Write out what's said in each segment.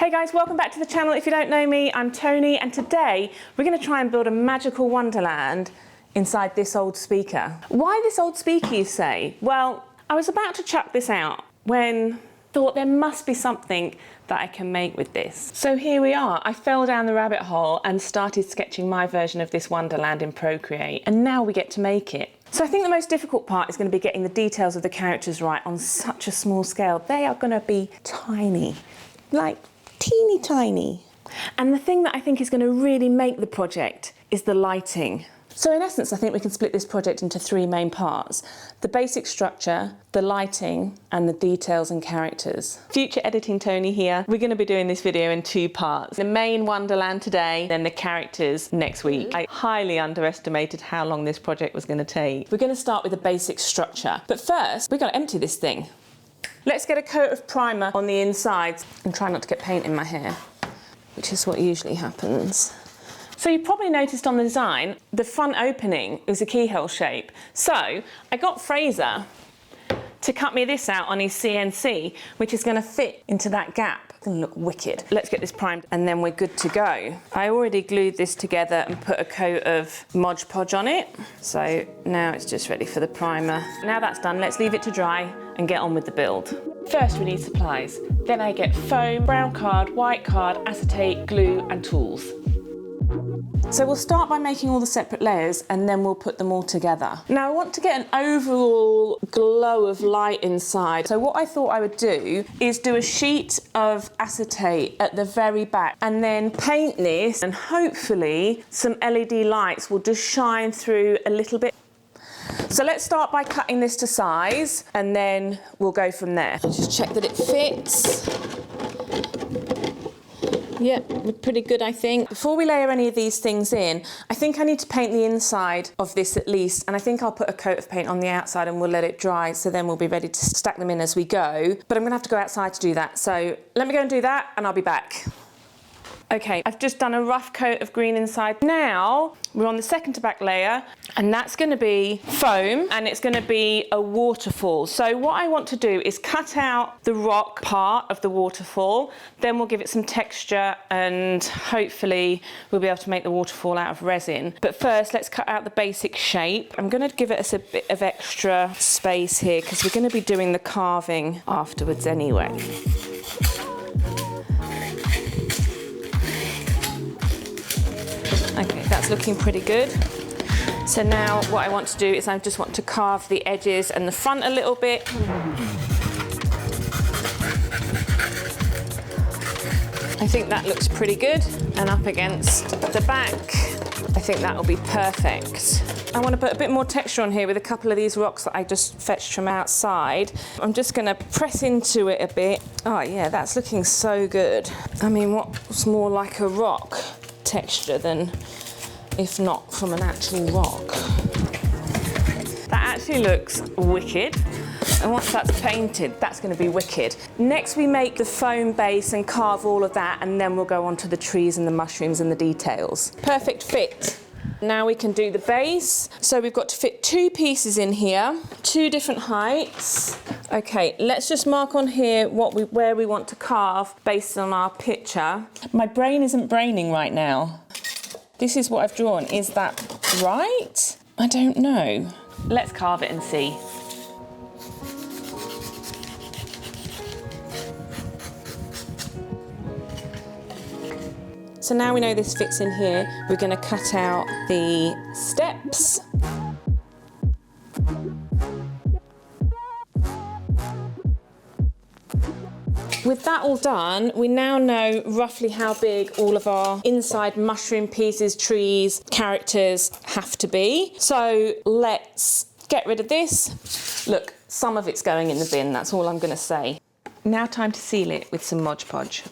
Hey guys, welcome back to the channel. If you don't know me, I'm Tony, and today we're going to try and build a magical wonderland inside this old speaker. Why this old speaker, you say? Well, I was about to chuck this out when I thought there must be something that I can make with this. So here we are. I fell down the rabbit hole and started sketching my version of this wonderland in Procreate, and now we get to make it. So I think the most difficult part is going to be getting the details of the characters right on such a small scale. They are going to be tiny, like teeny tiny. And the thing that I think is going to really make the project is the lighting. So in essence, I think we can split this project into three main parts: the basic structure, the lighting, and the details and characters. Future editing Tony here. We're going to be doing this video in two parts. The main wonderland today, then the characters next week. I highly underestimated how long this project was going to take. We're going to start with the basic structure. But first, we've got to empty this thing. Let's get a coat of primer on the insides and try not to get paint in my hair, which is what usually happens. So you probably noticed on the design, the front opening is a keyhole shape. So I got Fraser to cut me this out on his CNC, which is going to fit into that gap. It's going to look wicked. Let's get this primed and then we're good to go. I already glued this together and put a coat of Mod Podge on it. So now it's just ready for the primer. Now that's done, let's leave it to dry and get on with the build. First we need supplies. Then I get foam, brown card, white card, acetate, glue and tools. So we'll start by making all the separate layers and then we'll put them all together. Now I want to get an overall glow of light inside. So what I thought I would do is do a sheet of acetate at the very back and then paint this, and hopefully some LED lights will just shine through a little bit. So let's start by cutting this to size and then we'll go from there. Just check that it fits. Yep, pretty good, I think. Before we layer any of these things in, I think I need to paint the inside of this at least, and I think I'll put a coat of paint on the outside and we'll let it dry, so then we'll be ready to stack them in as we go. But I'm gonna have to go outside to do that, so let me go and do that and I'll be back. Okay, I've just done a rough coat of green inside. Now, we're on the second to back layer, and that's gonna be foam, and it's gonna be a waterfall. So what I want to do is cut out the rock part of the waterfall, then we'll give it some texture, and hopefully we'll be able to make the waterfall out of resin. But first, let's cut out the basic shape. I'm gonna give us a bit of extra space here, because we're gonna be doing the carving afterwards anyway. Okay, that's looking pretty good. So now what I want to do is I just want to carve the edges and the front a little bit. I think that looks pretty good. And up against the back, I think that will be perfect. I want to put a bit more texture on here with a couple of these rocks that I just fetched from outside. I'm just going to press into it a bit. Oh yeah, that's looking so good. I mean, what's more like a rock texture than if not from an actual rock? That actually looks wicked, and once that's painted, that's going to be wicked. Next we make the foam base and carve all of that, and then we'll go on to the trees and the mushrooms and the details. Perfect fit. Now we can do the base. So we've got to fit two pieces in here, two different heights. Okay, let's just mark on here where we want to carve based on our picture. My brain isn't braining right now. This is what I've drawn. Is that right? I don't know. Let's carve it and see. So now we know this fits in here, we're going to cut out the steps. With that all done, we now know roughly how big all of our inside mushroom pieces, trees, characters have to be. So let's get rid of this. Look, some of it's going in the bin, that's all I'm going to say. Now time to seal it with some Mod Podge.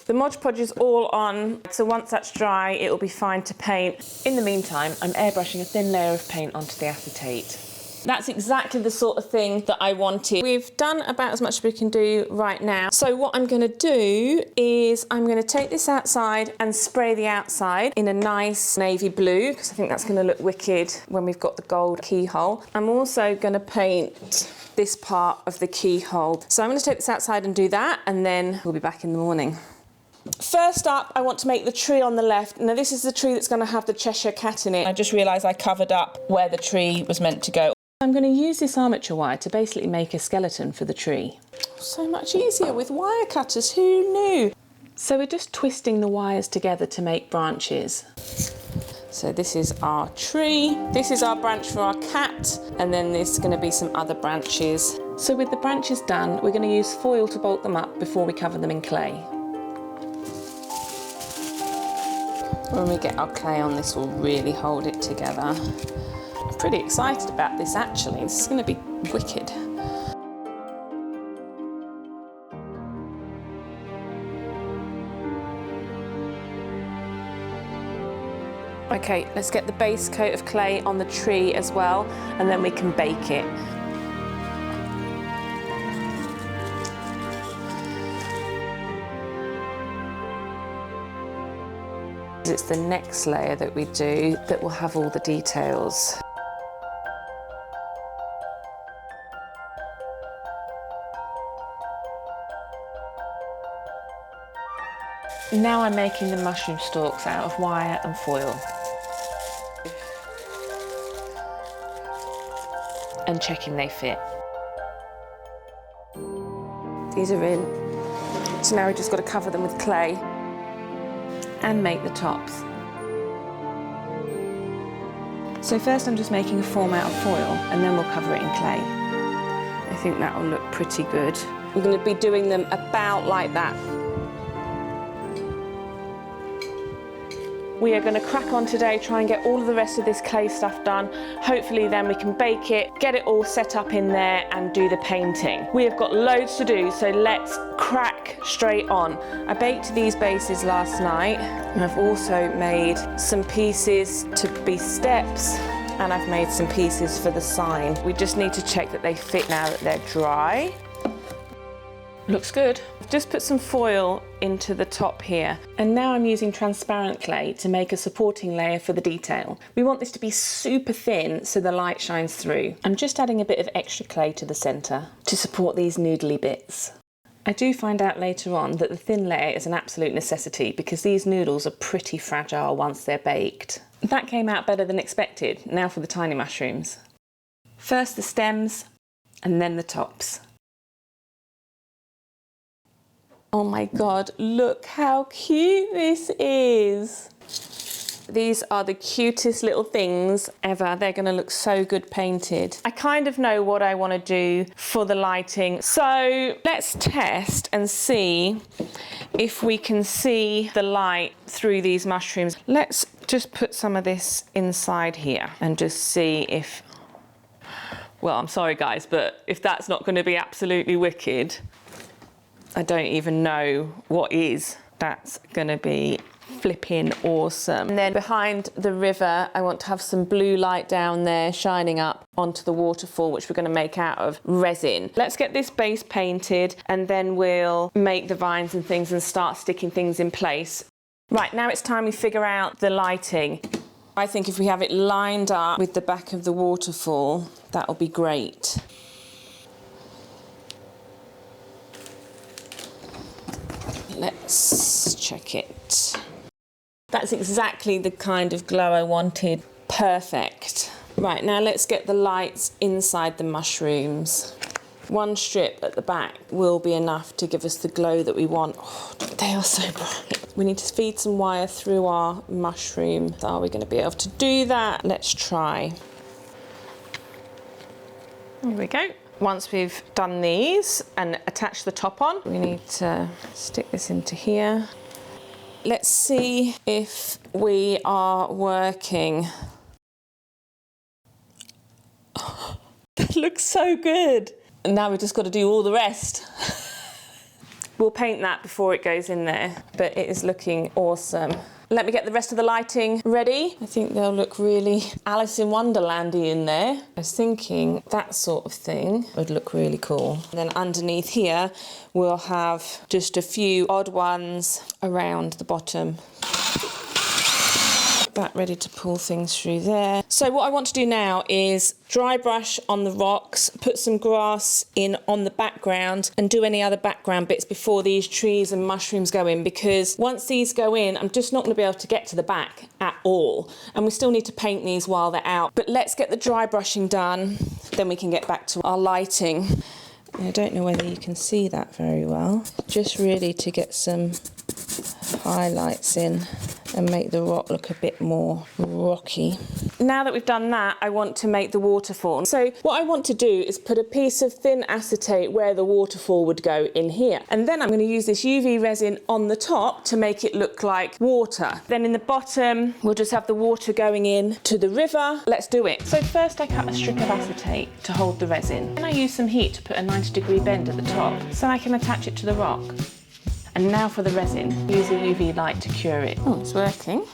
The Mod Podge is all on, so once that's dry, it'll be fine to paint. In the meantime, I'm airbrushing a thin layer of paint onto the acetate. That's exactly the sort of thing that I wanted. We've done about as much as we can do right now. So what I'm going to do is I'm going to take this outside and spray the outside in a nice navy blue, because I think that's going to look wicked when we've got the gold keyhole. I'm also going to paint this part of the keyhole. So I'm going to take this outside and do that, and then we'll be back in the morning. First up, I want to make the tree on the left. Now this is the tree that's going to have the Cheshire Cat in it. I just realised I covered up where the tree was meant to go. I'm going to use this armature wire to basically make a skeleton for the tree. So much easier with wire cutters, who knew? So we're just twisting the wires together to make branches. So this is our tree, this is our branch for our cat, and then there's going to be some other branches. So with the branches done, we're going to use foil to bolt them up before we cover them in clay. When we get our clay on, this will really hold it together. I'm pretty excited about this actually, this is going to be wicked. Okay, let's get the base coat of clay on the tree as well, and then we can bake it. It's the next layer that we do that will have all the details. Now I'm making the mushroom stalks out of wire and foil. And checking they fit. These are in. So now we've just got to cover them with clay and make the tops. So first I'm just making a form out of foil, and then we'll cover it in clay. I think that will look pretty good. We're going to be doing them about like that. We are going to crack on today, try and get all of the rest of this clay stuff done. Hopefully then we can bake it, get it all set up in there and do the painting. We have got loads to do, so let's crack straight on. I baked these bases last night, and I've also made some pieces to be steps, and I've made some pieces for the sign. We just need to check that they fit now that they're dry. Looks good. I've just put some foil into the top here, and now I'm using transparent clay to make a supporting layer for the detail. We want this to be super thin so the light shines through. I'm just adding a bit of extra clay to the centre to support these noodly bits. I do find out later on that the thin layer is an absolute necessity because these noodles are pretty fragile once they're baked. That came out better than expected. Now for the tiny mushrooms. First the stems and then the tops. Oh my God, look how cute this is. These are the cutest little things ever. They're going to look so good painted. I kind of know what I want to do for the lighting. So let's test and see if we can see the light through these mushrooms. Let's just put some of this inside here and just see if, well, I'm sorry guys, but if that's not going to be absolutely wicked, I don't even know what is. That's going to be flipping awesome. And then behind the river, I want to have some blue light down there shining up onto the waterfall, which we're going to make out of resin. Let's get this base painted, and then we'll make the vines and things and start sticking things in place. Right, now it's time we figure out the lighting. I think if we have it lined up with the back of the waterfall, that'll be great. Let's check it. That's exactly the kind of glow I wanted. Perfect. Right, now let's get the lights inside the mushrooms. One strip at the back will be enough to give us the glow that we want. Oh, they are so bright. We need to feed some wire through our mushroom. Are we going to be able to do that? Let's try. Here we go. Once we've done these and attached the top on, we need to stick this into here. Let's see if we are working. Oh, that looks so good. And now we've just got to do all the rest. We'll paint that before it goes in there, but it is looking awesome. Let me get the rest of the lighting ready. I think they'll look really Alice in Wonderland-y in there. I was thinking that sort of thing would look really cool. And then underneath here, we'll have just a few odd ones around the bottom. That ready to pull things through there. So what I want to do now is dry brush on the rocks, put some grass in on the background and do any other background bits before these trees and mushrooms go in, because once these go in, I'm just not going to be able to get to the back at all. And we still need to paint these while they're out. But let's get the dry brushing done, then we can get back to our lighting. I don't know whether you can see that very well. Just really to get some highlights in and make the rock look a bit more rocky. Now that we've done that, I want to make the waterfall. So what I want to do is put a piece of thin acetate where the waterfall would go in here. And then I'm going to use this UV resin on the top to make it look like water. Then in the bottom, we'll just have the water going in to the river. Let's do it. So first I cut a strip of acetate to hold the resin. Then I use some heat to put a 90-degree bend at the top so I can attach it to the rock. And now for the resin, use a UV light to cure it. Oh, it's working.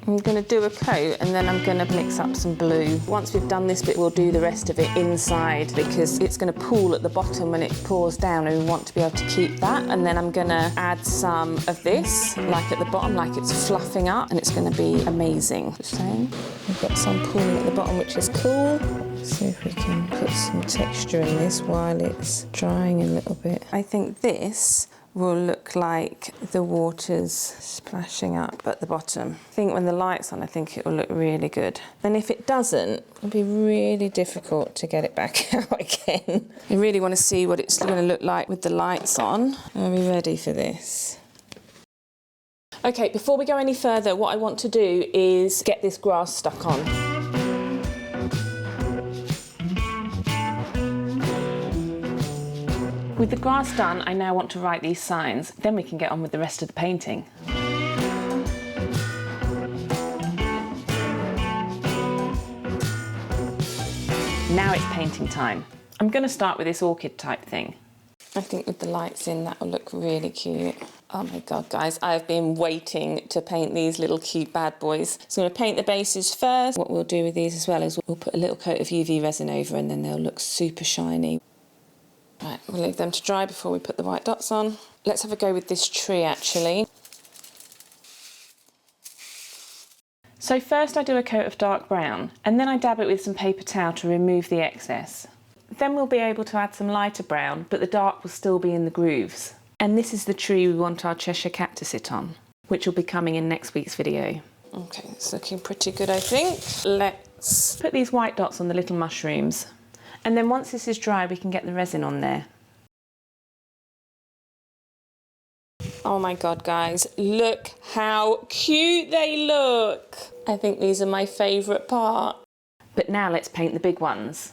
I'm going to do a coat and then I'm going to mix up some blue. Once we've done this bit, we'll do the rest of it inside because it's going to pool at the bottom when it pours down and we want to be able to keep that. And then I'm going to add some of this, like at the bottom, like it's fluffing up, and it's going to be amazing. Just saying. We've got some pooling at the bottom, which is cool. See if we can put some texture in this while it's drying a little bit. I think this will look like the water's splashing up at the bottom. I think when the light's on, I think it will look really good. And if it doesn't, it'll be really difficult to get it back out again. I really want to see what it's going to look like with the lights on. Are we ready for this? Okay, before we go any further, what I want to do is get this grass stuck on. With the grass done, I now want to write these signs, then we can get on with the rest of the painting. Now it's painting time. I'm going to start with this orchid type thing. I think with the lights in, that will look really cute. Oh my God, guys, I've been waiting to paint these little cute bad boys. So I'm going to paint the bases first. What we'll do with these as well is we'll put a little coat of UV resin over and then they'll look super shiny. Right, we'll leave them to dry before we put the white dots on. Let's have a go with this tree actually. So first I do a coat of dark brown and then I dab it with some paper towel to remove the excess. Then we'll be able to add some lighter brown, but the dark will still be in the grooves. And this is the tree we want our Cheshire cat to sit on, which will be coming in next week's video. Okay, it's looking pretty good, I think. Let's put these white dots on the little mushrooms. And then once this is dry, we can get the resin on there. Oh my God, guys, look how cute they look. I think these are my favourite part. But now let's paint the big ones.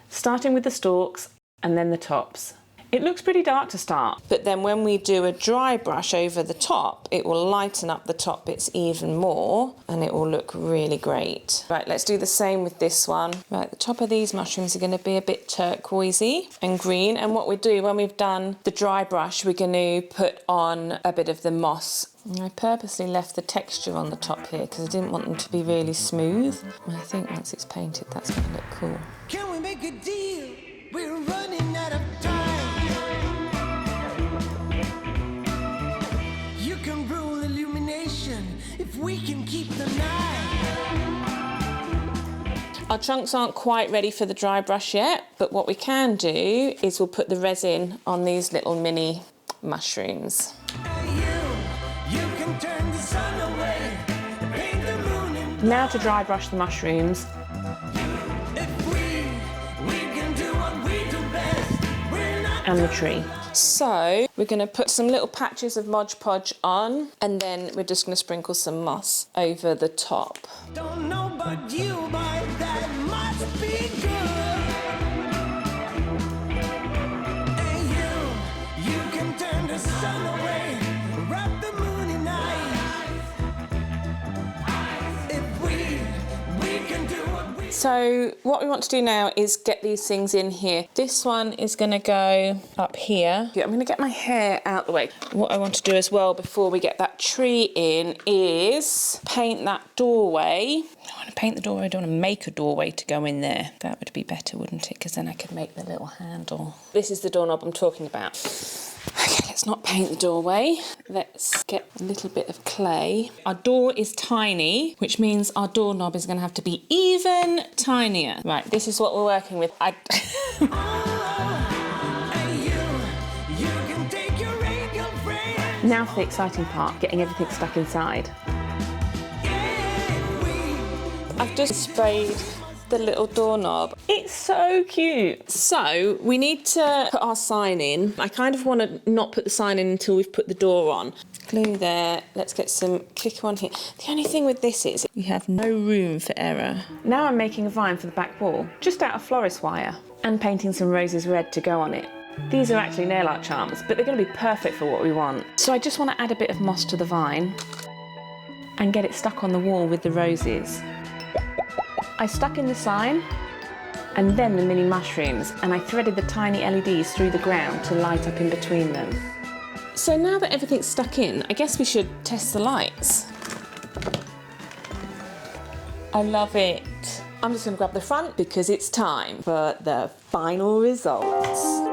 Starting with the stalks and then the tops. It looks pretty dark to start, but then when we do a dry brush over the top, it will lighten up the top bits even more and it will look really great. Right, let's do the same with this one. Right, the top of these mushrooms are going to be a bit turquoisey and green, and what we do when we've done the dry brush, we're going to put on a bit of the moss. I purposely left the texture on the top here because I didn't want them to be really smooth. And I think once it's painted, that's going to look cool. Can we make a deal? We're running out of time. You can rule illumination if we can keep the night. Our chunks aren't quite ready for the dry brush yet, but what we can do is we'll put the resin on these little mini mushrooms. Now to dry brush the mushrooms. And the tree. So we're going to put some little patches of Mod Podge on, and then we're just going to sprinkle some moss over the top. Don't know about you, but that must be good. Hey, you can turn the sun away, wrap the moon in ice. If we can do what we So what we want to do now is get these things in here. This one is going to go up here. I'm going to get my hair out the way. What I want to do as well before we get that tree in is paint that doorway. I want to paint the doorway. I don't want to make a doorway to go in there. That would be better, wouldn't it? Because then I could make the little handle. This is the doorknob I'm talking about. Okay, let's not paint the doorway. Let's get a little bit of clay. Our door is tiny, which means our doorknob is going to have to be even tinier. Right, this is what we're working with. Now for the exciting part, getting everything stuck inside. I've just sprayed the little doorknob. It's so cute. So we need to put our sign in. I kind of want to not put the sign in until we've put the door on. Glue there. Let's get some clicker on here. The only thing with this is you have no room for error. Now I'm making a vine for the back wall, just out of florist wire, and painting some roses red to go on it. These are actually nail art charms, but they're going to be perfect for what we want. So I just want to add a bit of moss to the vine and get it stuck on the wall with the roses. I stuck in the sign and then the mini mushrooms, and I threaded the tiny LEDs through the ground to light up in between them. So now that everything's stuck in, I guess we should test the lights. I love it. I'm just going to grab the front because it's time for the final results.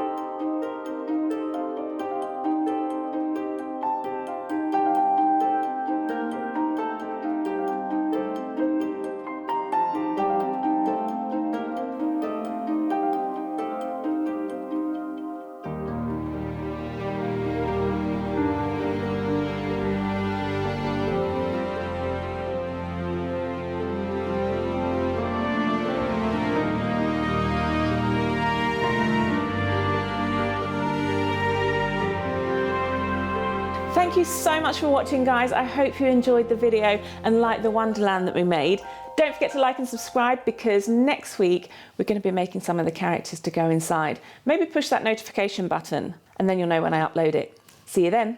Thank you so much for watching, guys. I hope you enjoyed the video and liked the Wonderland that we made. Don't forget to like and subscribe because next week we're going to be making some of the characters to go inside. Maybe push that notification button and then you'll know when I upload it. See you then.